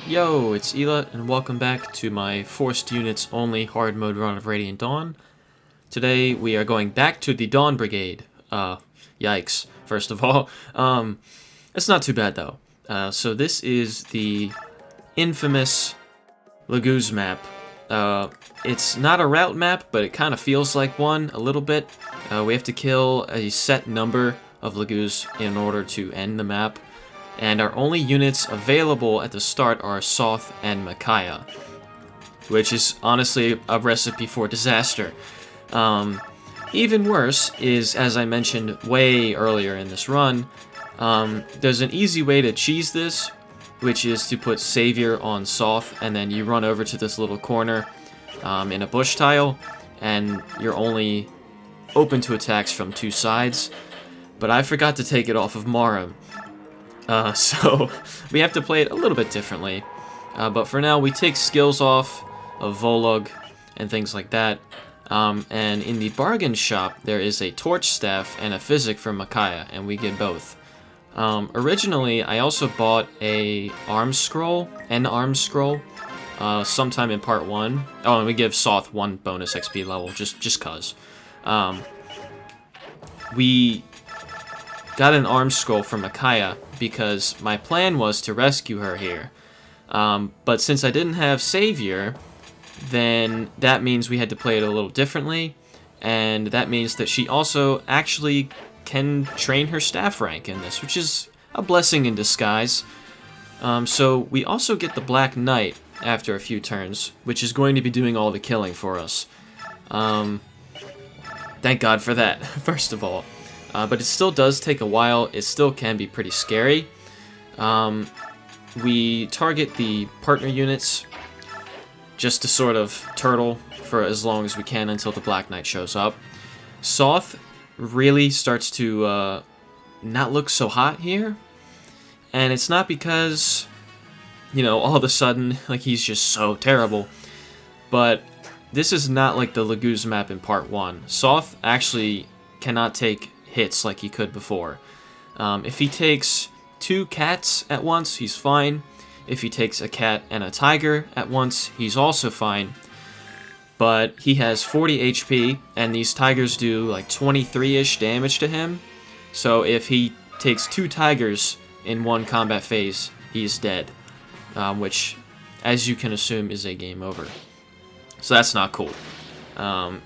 Yo, it's Elut, and welcome back to my Forced Units Only hard mode run of Radiant Dawn. Today we are going back to the Dawn Brigade. Yikes, first of all. It's not too bad though. So this is the infamous Laguz map. It's not a route map, but it kind of feels like one a little bit. We have to kill a set number of Laguz in order to end the map. And our only units available at the start are Sothe and Micaiah, which is honestly a recipe for disaster. Even worse is, as I mentioned way earlier in this run, there's an easy way to cheese this, which is to put Savior on Sothe, and then you run over to this little corner in a bush tile, and you're only open to attacks from two sides. But I forgot to take it off of Mara. So we have to play it a little bit differently. But for now, we take skills off of Volug and things like that. And in the bargain shop, there is a torch staff and a physic for Micaiah, and we get both. Originally, I also bought an arm scroll, sometime in part 1. Oh, and we give Sothe 1 bonus XP level, just cause. We got an arm scroll from Micaiah because my plan was to rescue her here. But since I didn't have Savior, then that means we had to play it a little differently, and that means that she also actually can train her staff rank in this, which is a blessing in disguise. So we also get the Black Knight after a few turns, which is going to be doing all the killing for us. Thank God for that, first of all. But it still does take a while. It still can be pretty scary. We target the partner units just to sort of turtle for as long as we can until the Black Knight shows up. Sothe really starts to not look so hot here. And it's not because, all of a sudden, like, he's just so terrible. But this is not like the Laguz map in part 1. Sothe actually cannot take hits like he could before. If he takes 2 cats at once, he's fine. If he takes a cat and a tiger at once, he's also fine. But he has 40 HP, and these tigers do like 23-ish damage to him. So if he takes 2 tigers in one combat phase, he's dead. Which, as you can assume, is a game over. So that's not cool.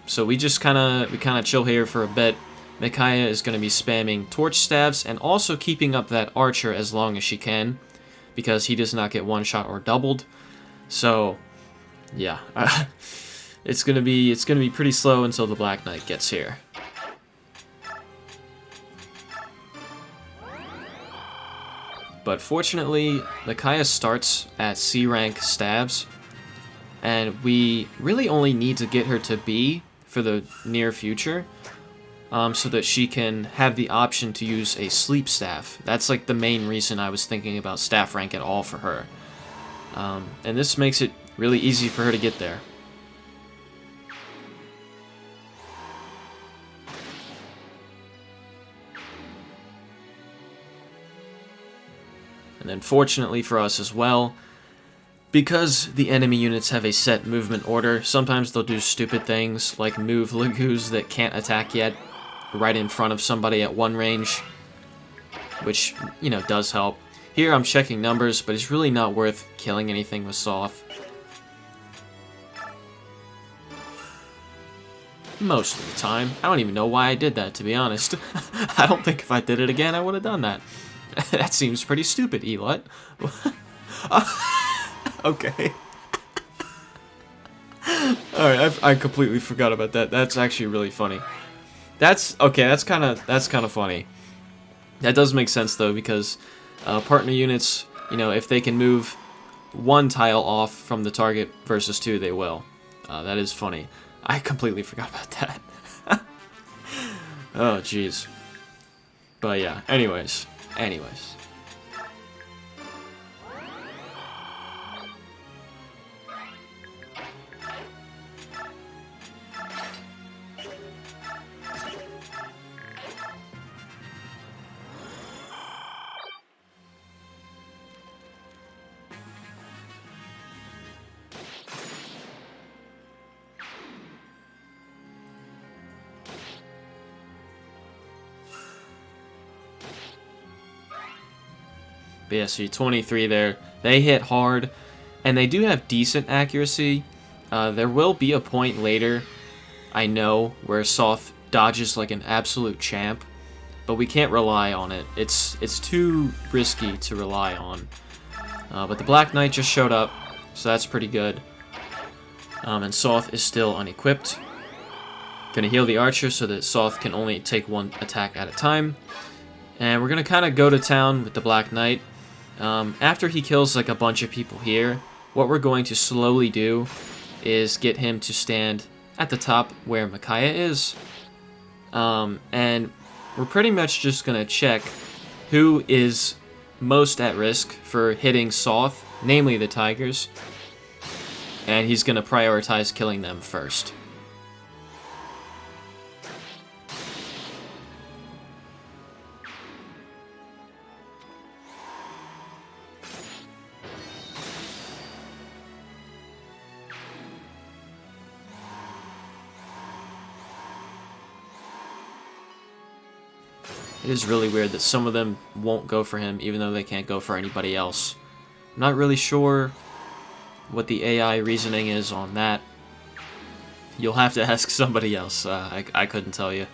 So we just kind of chill here for a bit. Micaiah is going to be spamming torch stabs and also keeping up that archer as long as she can, because he does not get one shot or doubled. So, yeah, it's gonna be pretty slow until the Black Knight gets here. But fortunately, Micaiah starts at C rank stabs, and we really only need to get her to B for the near future. So that she can have the option to use a sleep staff. That's like the main reason I was thinking about staff rank at all for her. And this makes it really easy for her to get there. And then fortunately for us as well, because the enemy units have a set movement order, sometimes they'll do stupid things like move Laguz that can't attack yet right in front of somebody at 1 range, which, does help. Here I'm checking numbers, but it's really not worth killing anything with Sothe. Most of the time. I don't even know why I did that, to be honest. I don't think if I did it again, I would have done that. That seems pretty stupid, Elut. Okay. Alright, I completely forgot about that. That's actually really funny. That's kind of funny. That does make sense though, because partner units, if they can move 1 tile off from the target versus 2, they will. That is funny. I completely forgot about that. Oh, jeez. But yeah, anyways. But yeah, so 23 there. They hit hard, and they do have decent accuracy. There will be a point later, I know, where Sothe dodges like an absolute champ, but we can't rely on it. It's too risky to rely on. But the Black Knight just showed up, so that's pretty good. And Sothe is still unequipped. Gonna heal the archer so that Sothe can only take one attack at a time. And we're gonna kind of go to town with the Black Knight. After he kills like a bunch of people here, what we're going to slowly do is get him to stand at the top where Micaiah is. And we're pretty much just gonna check who is most at risk for hitting Sothe, namely the tigers. And he's gonna prioritize killing them first. It is really weird that some of them won't go for him, even though they can't go for anybody else. I'm not really sure what the AI reasoning is on that. You'll have to ask somebody else. I couldn't tell you.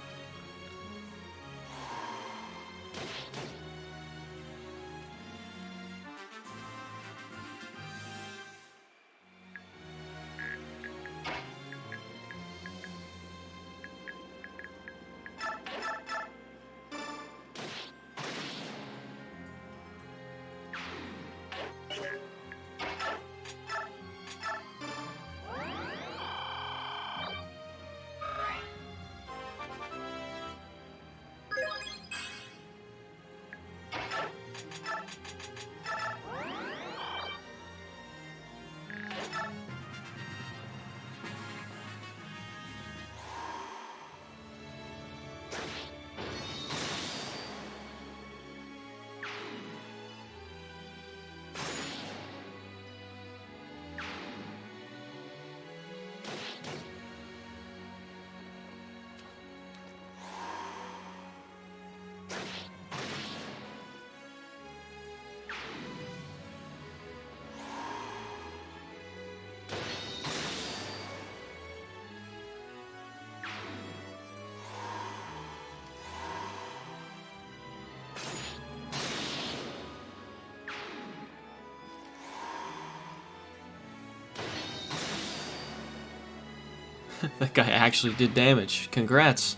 That guy actually did damage. Congrats.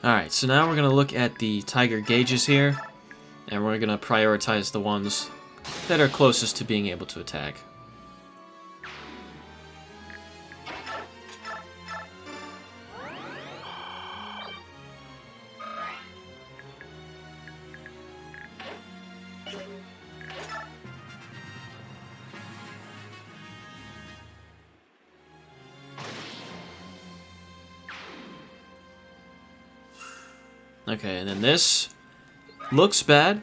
Alright, so now we're going to look at the tiger gauges here, and we're going to prioritize the ones that are closest to being able to attack. Okay, and then this looks bad,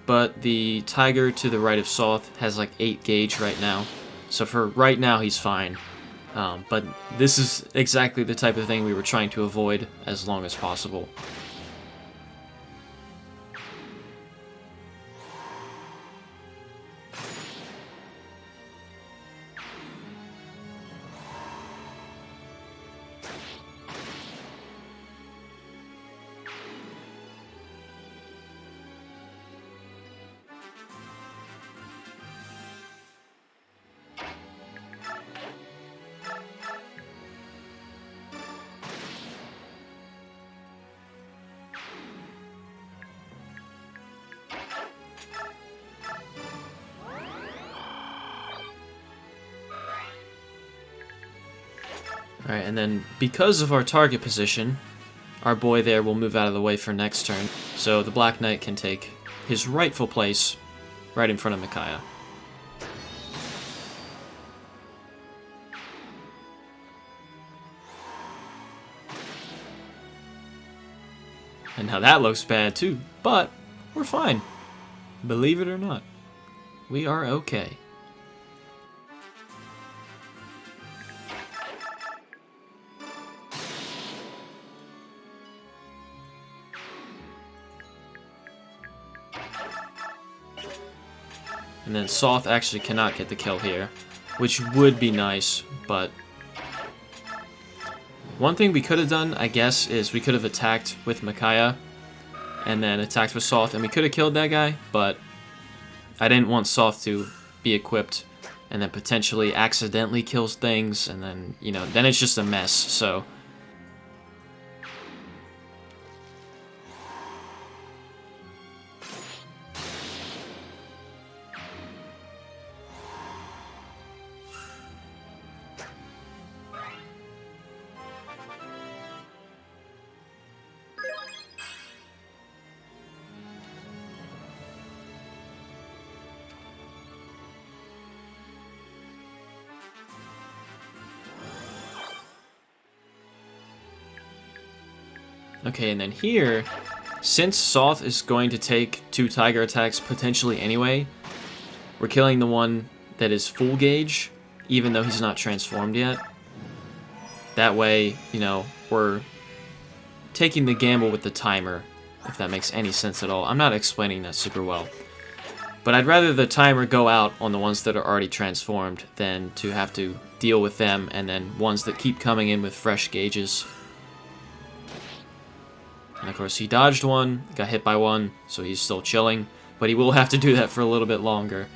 but the tiger to the right of Sothe has like 8 gauge right now. So for right now, he's fine. But this is exactly the type of thing we were trying to avoid as long as possible. Alright, and then because of our target position, our boy there will move out of the way for next turn, so the Black Knight can take his rightful place right in front of Micaiah. And now that looks bad too, but we're fine. Believe it or not, we are okay. And then Sothe actually cannot get the kill here, which would be nice, but... One thing we could have done, I guess, is we could have attacked with Micaiah, and then attacked with Sothe, and we could have killed that guy, but I didn't want Sothe to be equipped, and then potentially accidentally kills things, and then, you know, then it's just a mess, so... Okay, and then here, since Sothe is going to take 2 Tiger attacks potentially anyway, we're killing the one that is full gauge, even though he's not transformed yet. That way, you know, we're taking the gamble with the timer, if that makes any sense at all. I'm not explaining that super well. But I'd rather the timer go out on the ones that are already transformed than to have to deal with them and then ones that keep coming in with fresh gauges. And of course he dodged one, got hit by one, so he's still chilling, but he will have to do that for a little bit longer.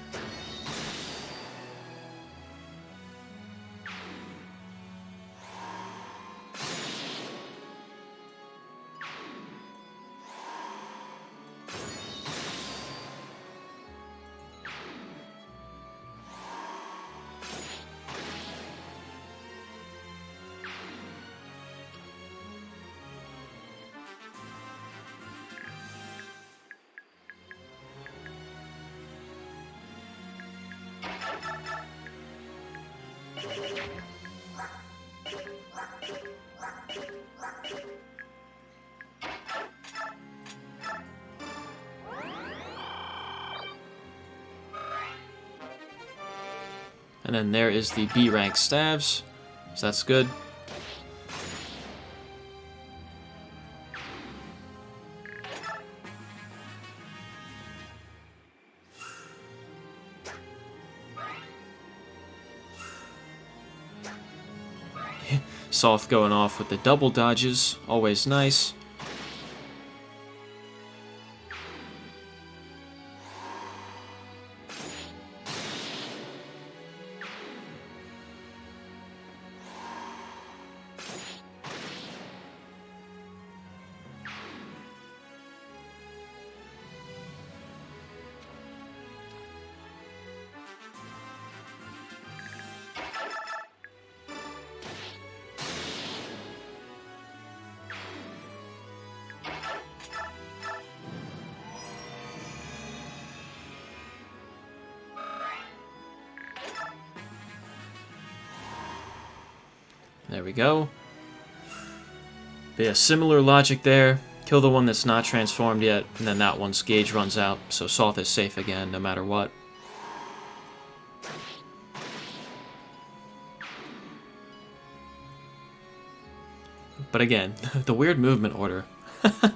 And then there is the B rank staves, so that's good. Sothe going off with the double dodges, always nice. There we go. But yeah, similar logic there. Kill the one that's not transformed yet, and then that one's gauge runs out, so Sothe is safe again, no matter what. But again, the weird movement order. Yeah,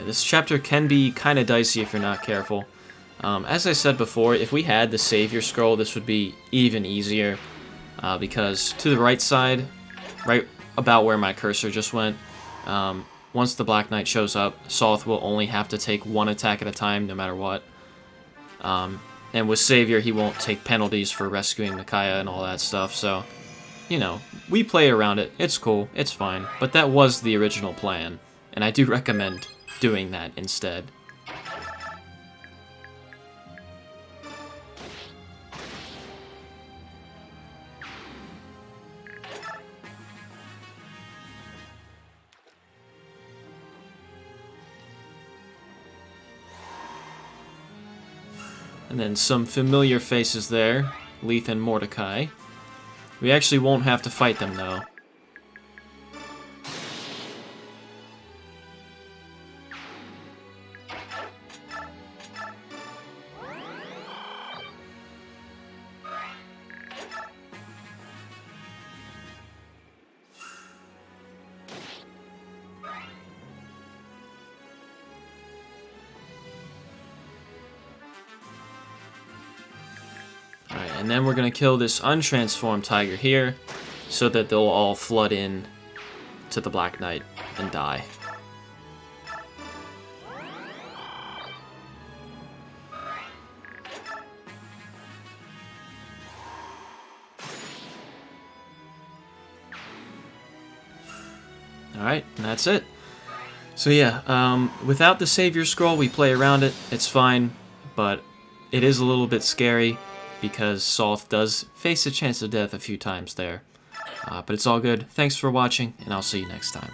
this chapter can be kind of dicey if you're not careful. As I said before, if we had the Savior Scroll, this would be even easier, because to the right side, right about where my cursor just went, once the Black Knight shows up, Sothe will only have to take 1 attack at a time, no matter what. And with Savior, he won't take penalties for rescuing Micaiah and all that stuff, so, you know, we play around it, it's cool, it's fine, but that was the original plan, and I do recommend doing that instead. And then some familiar faces there, Elut and Mordecai. We actually won't have to fight them, though. And then we're going to kill this untransformed tiger here so that they'll all flood in to the Black Knight and die. Alright, and that's it. So yeah, without the Savior Scroll, we play around it. It's fine, but it is a little bit scary because Sothe does face a chance of death a few times there. But it's all good. Thanks for watching, and I'll see you next time.